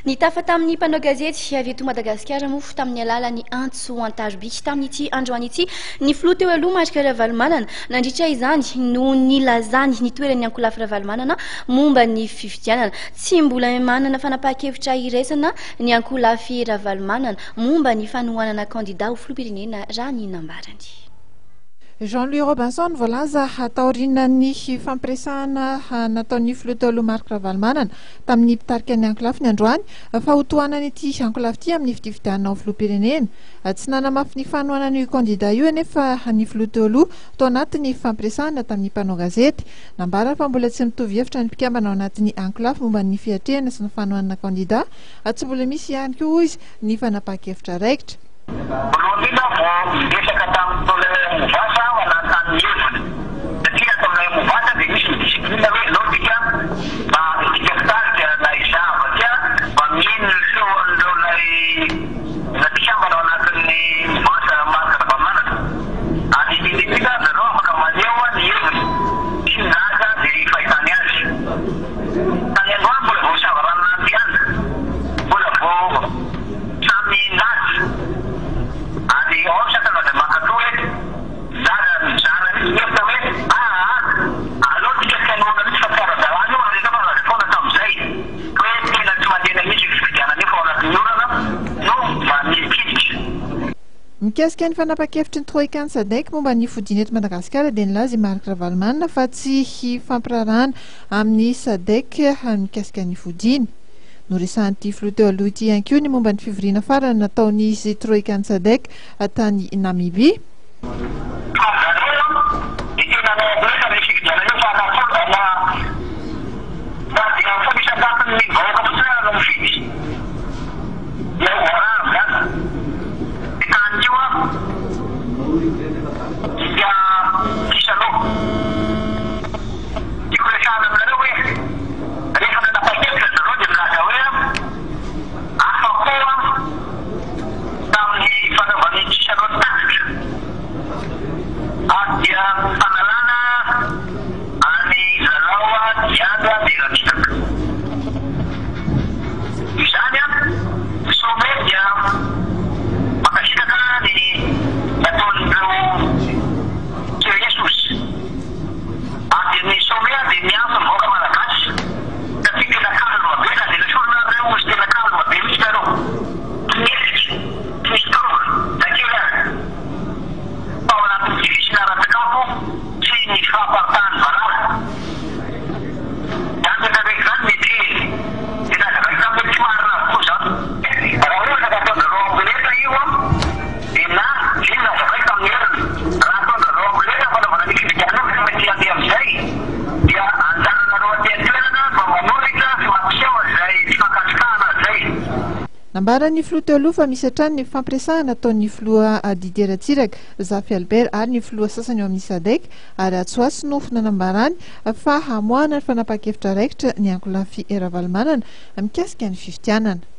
Nitafa tamin'ny mpanao gazety avy eto Madagasikara moa tamin'ny alalan'ny antso antarobiky tamin'ity androany ity ny filoha teo aloha marika Ravalomanana nandritra izany no nilazany ny toeran'ny Ankolafy Ravalomanana momba ny fifidianana tsy mbola manana fanapahan-kevitra iraisana ny Ankolafy Ravalomanana momba ny fanohanana kandida ho filoham-pirenena raha ny nambarany. Jean-Louis Robinson voalaza taorian'ny fampiresahana nataon'ny filoha teo aloha Marc Ravalomanana tamin'ny mpitarika ny Ankolafy ny androany fa ho tohanany ity Ankolafy ity amin'ny fifidianana ho filoham-pirenena. Tsy nanamafy ny fanohanana io kandida io anefa ny filoha teo aloha tao anatin'ny fampiresahana tamin'ny mpanao gazety nambara fa mbola tsy mitovy hevitra ny mpikambana ao anatin'ny Ankolafy momba ny fiatrehana sy ny fanohanana kandida tsy mbola misy ihany koa izy ny fanapahan-kevitra raikitra. Mikasika ny fanapahan-kevitry ny troikany SADC momba ny fodiana eto Madagasikara dia nilaza i Marc Ravalomanana fa tsy fampirarahana amin'ny SADC mikasika ny fodiany. Noresahan'ity filoha teo aloha ity ihany koa ny momba ny fivoriana farany nataony izy troikany SADC tany Namibia. Nambarany filoha teo aloha fa misy hatrany ny fampiresahana ataon'ny filoha Didier Ratsiraka, Zafy Albert ary ny filoha sasany eo amin'ny SADC ary Atsoatsy no nanambarany fa hamoahana ny fanapahan-kevitra raikitra ny Ankolafy Ravalomanana mikasika ny fifidianana.